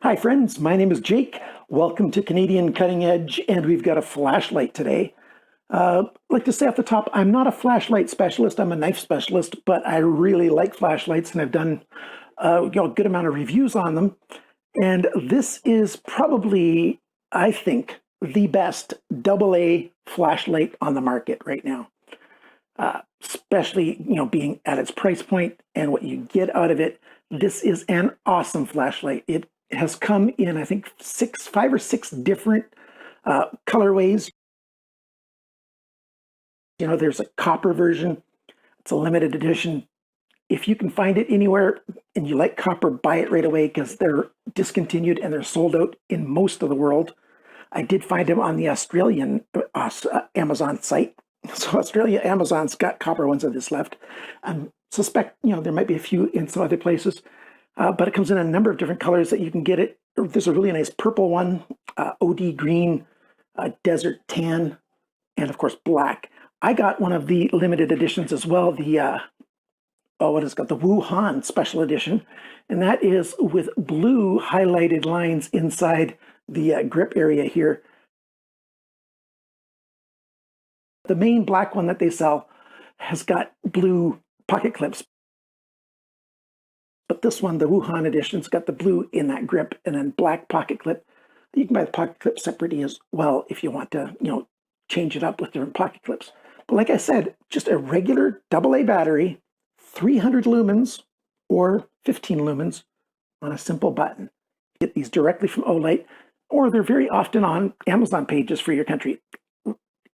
Hi friends, my name is Jake. Welcome to Canadian Cutting Edge, and we've got a flashlight today. I'd like to say off the top, I'm not a flashlight specialist, I'm a knife specialist, but I really like flashlights and I've done a good amount of reviews on them. And this is probably, I think, the best AA flashlight on the market right now. Especially, being at its price point and what you get out of it. This is an awesome flashlight. It has come in, I think, 5 or 6 different colorways. There's a copper version. It's a limited edition. If you can find it anywhere and you like copper, buy it right away because they're discontinued and they're sold out in most of the world. I did find them on the Australian Amazon site. So Australia, Amazon's got copper ones of this left. I suspect, there might be a few in some other places. But it comes in a number of different colors that you can get it. There's a really nice purple one, OD green, desert tan, and of course black. I got one of the limited editions as well, the Wuhan special edition, and that is with blue highlighted lines inside the grip area here. The main black one that they sell has got blue pocket clips. But this one, the Wuhan edition's got the blue in that grip and then black pocket clip. You can buy the pocket clip separately as well if you want to, change it up with different pocket clips. But like I said, just a regular AA battery, 300 lumens or 15 lumens on a simple button. Get these directly from Olight, or they're very often on Amazon pages for your country.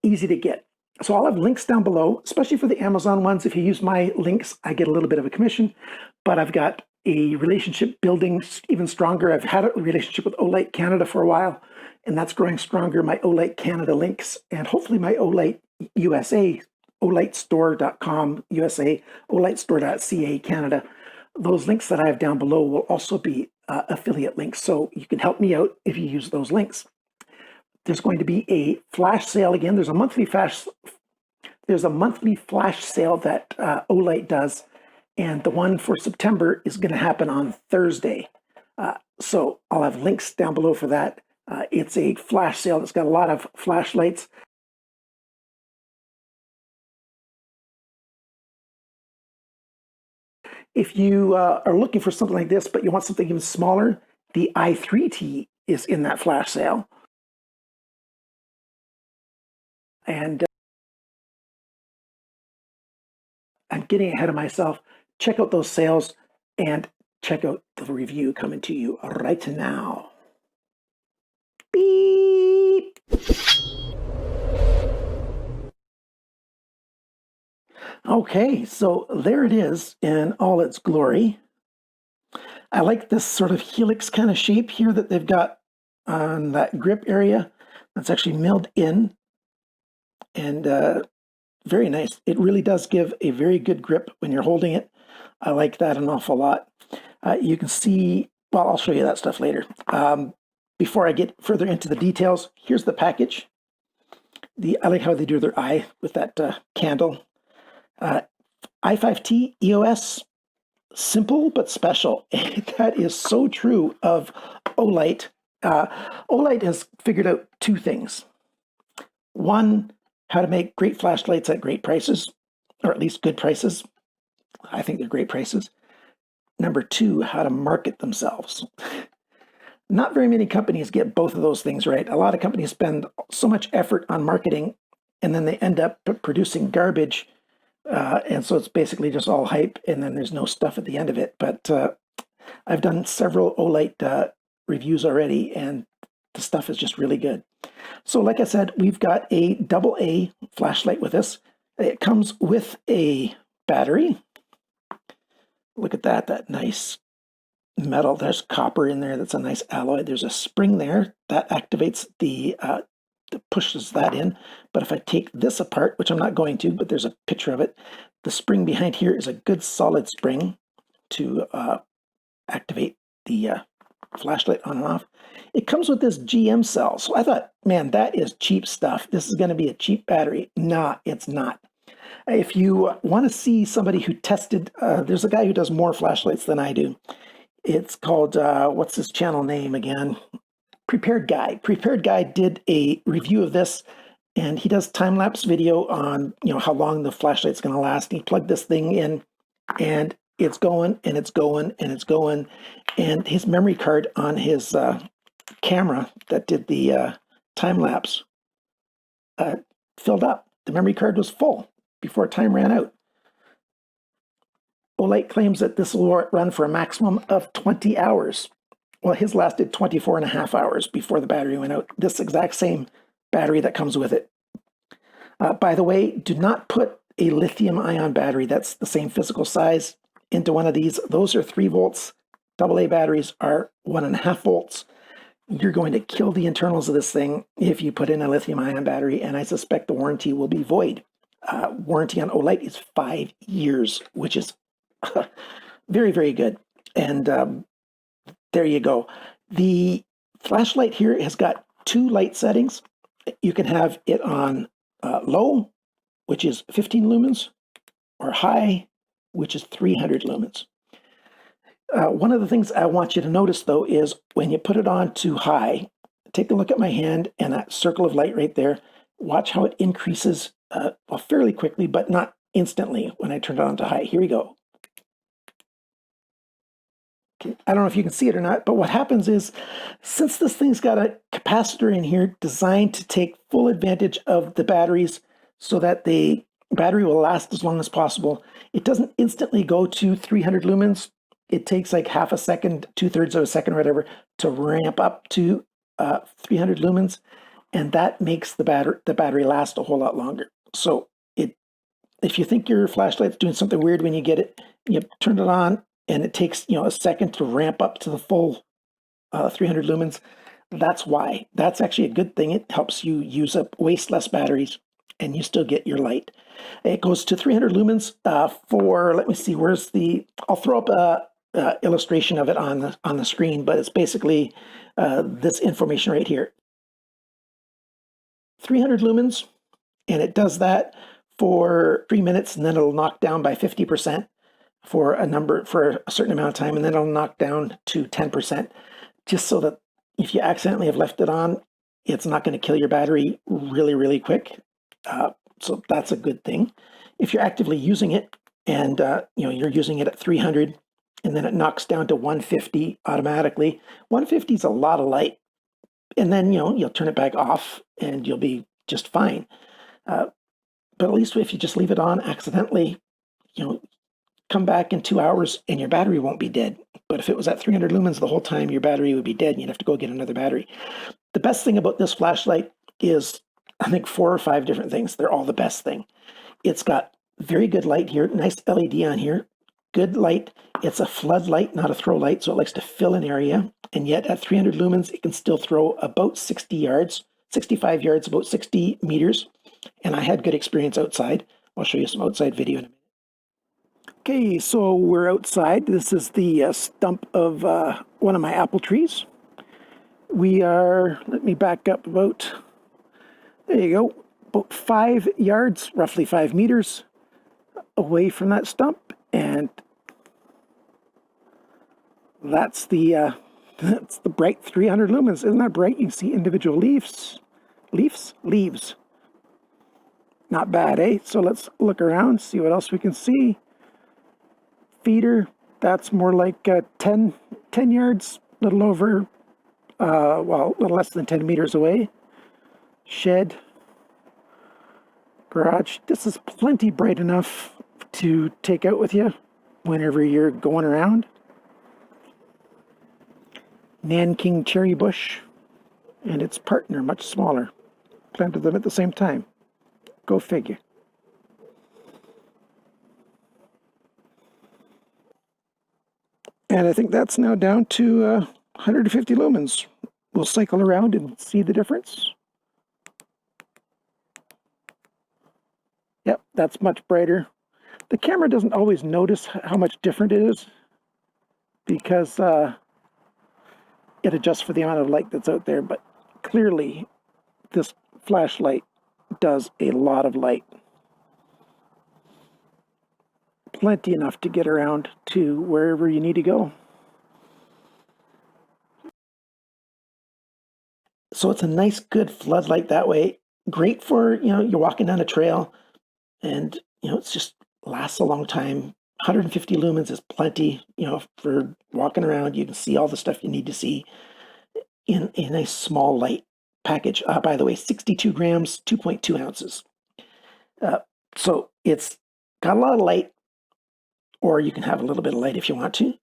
Easy to get. So I'll have links down below, especially for the Amazon ones. If you use my links, I get a little bit of a commission, but I've got a relationship building even stronger. I've had a relationship with Olight Canada for a while, and that's growing stronger. My Olight Canada links, and hopefully my Olight USA, olightstore.com USA, olightstore.ca Canada. Those links that I have down below will also be affiliate links, so you can help me out if you use those links. There's going to be a flash sale again. There's a monthly flash sale that Olight does, and the one for September is going to happen on Thursday. So I'll have links down below for that. It's a flash sale that's got a lot of flashlights. If you are looking for something like this, but you want something even smaller, the i5T is in that flash sale. And I'm getting ahead of myself. Check out those sales and check out the review coming to you right now. Beep. Okay, so there it is in all its glory. I like this sort of helix kind of shape here that they've got on that grip area. That's actually milled in. And very nice. It really does give a very good grip when you're holding it. I like that an awful lot. You can see, well, I'll show you that stuff later. Before I get further into the details, here's the package. I like how they do their eye with that candle. i5T EOS, simple but special. That is so true of Olight. Olight has figured out 2 things. One, how to make great flashlights at great prices, or at least good prices. I think they're great prices. Number 2, how to market themselves. Not very many companies get both of those things right. A lot of companies spend so much effort on marketing, and then they end up producing garbage. And so it's basically just all hype, and then there's no stuff at the end of it. But I've done several Olight reviews already, and the stuff is just really good. So like I said, we've got a AA flashlight with us. It comes with a battery. Look at that nice metal. There's copper in there. That's a nice alloy. There's a spring there that activates that pushes that in. But if I take this apart, which I'm not going to, but there's a picture of it, the spring behind here is a good solid spring to activate the flashlight on and off. It comes with this GM cell. So I thought, man, that is cheap stuff. This is going to be a cheap battery. Nah, it's not. If you want to see somebody who tested, there's a guy who does more flashlights than I do. It's called, what's his channel name again? Prepared Guy. Prepared Guy did a review of this, and he does time-lapse video on, how long the flashlight's going to last. He plugged this thing in, and it's going, and it's going, and it's going. And his memory card on his camera that did the time-lapse filled up. The memory card was full before time ran out. Olight claims that this will run for a maximum of 20 hours. Well, his lasted 24 and a half hours before the battery went out. This exact same battery that comes with it. By the way, do not put a lithium-ion battery that's the same physical size into one of these. Those are 3 volts. AA batteries are 1.5 volts. You're going to kill the internals of this thing if you put in a lithium-ion battery, and I suspect the warranty will be void. Warranty on Olight is 5 years, which is very, very good. And there you go. The flashlight here has got 2 light settings. You can have it on low, which is 15 lumens, or high, which is 300 lumens. One of the things I want you to notice, though, is when you put it on to high, take a look at my hand and that circle of light right there. Watch how it increases fairly quickly, but not instantly when I turn it on to high. Here we go. I don't know if you can see it or not, but what happens is, since this thing's got a capacitor in here designed to take full advantage of the batteries so that the battery will last as long as possible, it doesn't instantly go to 300 lumens. It takes like half a second, 2/3 of a second or whatever to ramp up to 300 lumens, and that makes the battery last a whole lot longer. So if you think your flashlight's doing something weird when you get it, you turn it on, and it takes a second to ramp up to the full 300 lumens. That's why. That's actually a good thing. It helps you waste less batteries, and you still get your light. It goes to 300 lumens for, let me see, I'll throw up a illustration of it on the screen, but it's basically this information right here. 300 lumens, and it does that for 3 minutes, and then it'll knock down by 50%. For a certain amount of time, and then it'll knock down to 10%, just so that if you accidentally have left it on, it's not going to kill your battery really, really quick. So that's a good thing. If you're actively using it and you're using it at 300, and then it knocks down to 150 automatically, 150 is a lot of light, and then you'll turn it back off and you'll be just fine. But at least if you just leave it on accidentally, come back in 2 hours and your battery won't be dead. But if it was at 300 lumens the whole time, your battery would be dead and you'd have to go get another battery. The best thing about this flashlight is, I think, 4 or 5 different things. They're all the best thing. It's got very good light here, nice LED on here, good light. It's a floodlight, not a throw light, so it likes to fill an area. And yet at 300 lumens, it can still throw about 60 yards, 65 yards, about 60 meters. And I had good experience outside. I'll show you some outside video in a minute. Okay, so we're outside. This is the stump of one of my apple trees. We are, let me back up about, there you go, about 5 yards, roughly 5 meters away from that stump. And that's the bright 300 lumens. Isn't that bright? You can see individual leaves. Leaves. Not bad, eh? So let's look around, see what else we can see. Feeder, that's more like 10 yards, a little over, a little less than 10 meters away. Shed, garage. This is plenty bright enough to take out with you whenever you're going around. Nanking cherry bush and its partner, much smaller. Planted them at the same time. Go figure. And I think that's now down to 150 lumens. We'll cycle around and see the difference. Yep, that's much brighter. The camera doesn't always notice how much different it is because it adjusts for the amount of light that's out there, but clearly this flashlight does a lot of light. Plenty enough to get around to wherever you need to go. So it's a nice, good floodlight that way. Great for, you're walking down a trail and, it's just lasts a long time. 150 lumens is plenty, for walking around. You can see all the stuff you need to see in a nice small light package. By the way, 62 grams, 2.2 ounces. So it's got a lot of light, or you can have a little bit of light if you want to.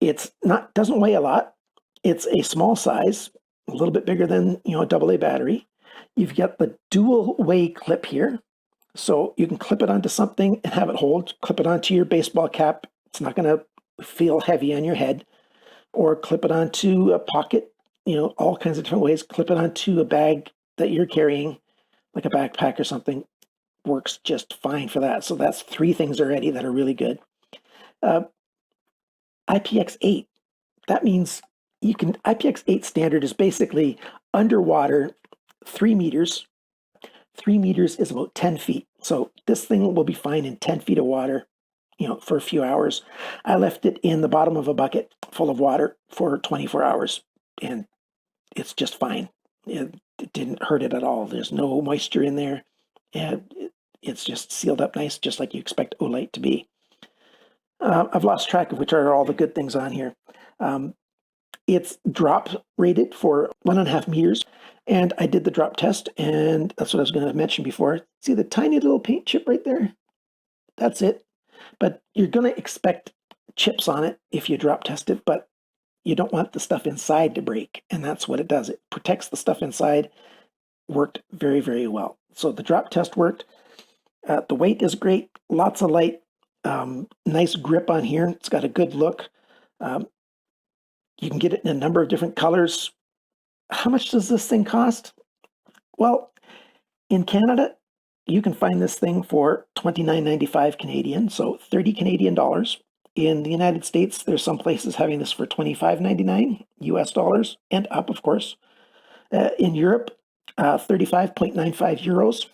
It's not, doesn't weigh a lot. It's a small size, a little bit bigger than, a AA battery. You've got the dual way clip here. So you can clip it onto something and have it hold, clip it onto your baseball cap. It's not going to feel heavy on your head, or clip it onto a pocket, all kinds of different ways. Clip it onto a bag that you're carrying, like a backpack or something. Works just fine for that. So that's 3 things already that are really good. IPX8, that means IPX8 standard is basically underwater 3 meters. 3 meters is about 10 feet. So this thing will be fine in 10 feet of water, for a few hours. I left it in the bottom of a bucket full of water for 24 hours, and it's just fine. It didn't hurt it at all. There's no moisture in there, and it's just sealed up nice, just like you expect Olight to be. I've lost track of which are all the good things on here. It's drop rated for 1.5 meters. And I did the drop test, and that's what I was going to mention before. See the tiny little paint chip right there? That's it. But you're going to expect chips on it if you drop test it, but you don't want the stuff inside to break. And that's what it does. It protects the stuff inside. Worked very, very well. So the drop test worked. The weight is great. Lots of light. Nice grip on here. It's got a good look. You can get it in a number of different colors. How much does this thing cost? Well, in Canada, you can find this thing for $29.95 Canadian, so 30 Canadian dollars. In the United States, there's some places having this for $25.99 US dollars and up, of course. In Europe, 35.95 euros.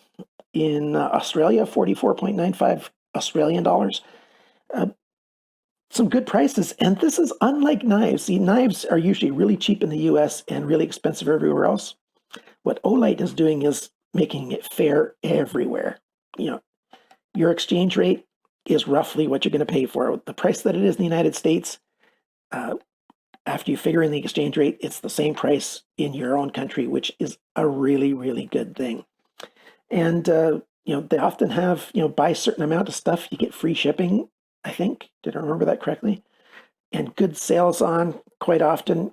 In Australia, 44.95 Australian dollars. Some good prices, and this is unlike knives. See, knives are usually really cheap in the US and really expensive everywhere else. What Olight is doing is making it fair everywhere. Your exchange rate is roughly what you're going to pay for it. The price that it is in the United States, after you figure in the exchange rate, it's the same price in your own country, which is a really, really good thing. And, they often have, buy a certain amount of stuff, you get free shipping. I think, did I remember that correctly? And good sales on quite often.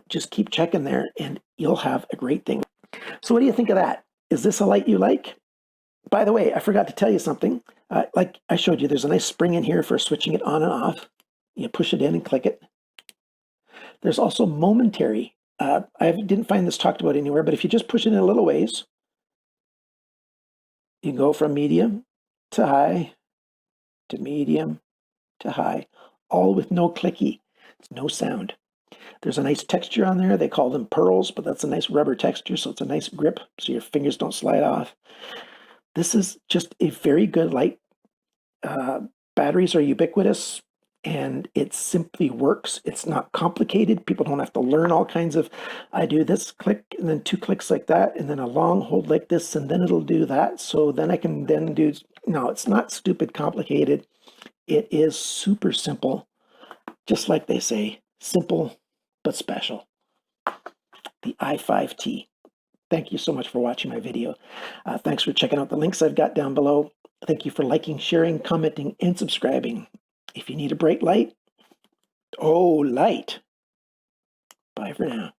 Just keep checking there and you'll have a great thing. So what do you think of that? Is this a light you like? By the way, I forgot to tell you something. Like I showed you, there's a nice spring in here for switching it on and off. You push it in and click it. There's also momentary. I didn't find this talked about anywhere, but if you just push it in a little ways, you can go from medium to high, to medium, to high, all with no clicky. It's no sound. There's a nice texture on there. They call them pearls, but that's a nice rubber texture, so it's a nice grip, so your fingers don't slide off. This is just a very good light. Batteries are ubiquitous, and it simply works. It's not complicated. People don't have to learn all kinds of, I do this click, and then 2 clicks like that, and then a long hold like this, and then it'll do that. So then I can then do, no, it's not stupid complicated. It is super simple, just like they say, simple but special. The i5T. Thank you so much for watching my video. Thanks for checking out the links I've got down below. Thank you for liking, sharing, commenting, and subscribing. If you need a bright light, Olight. Bye for now.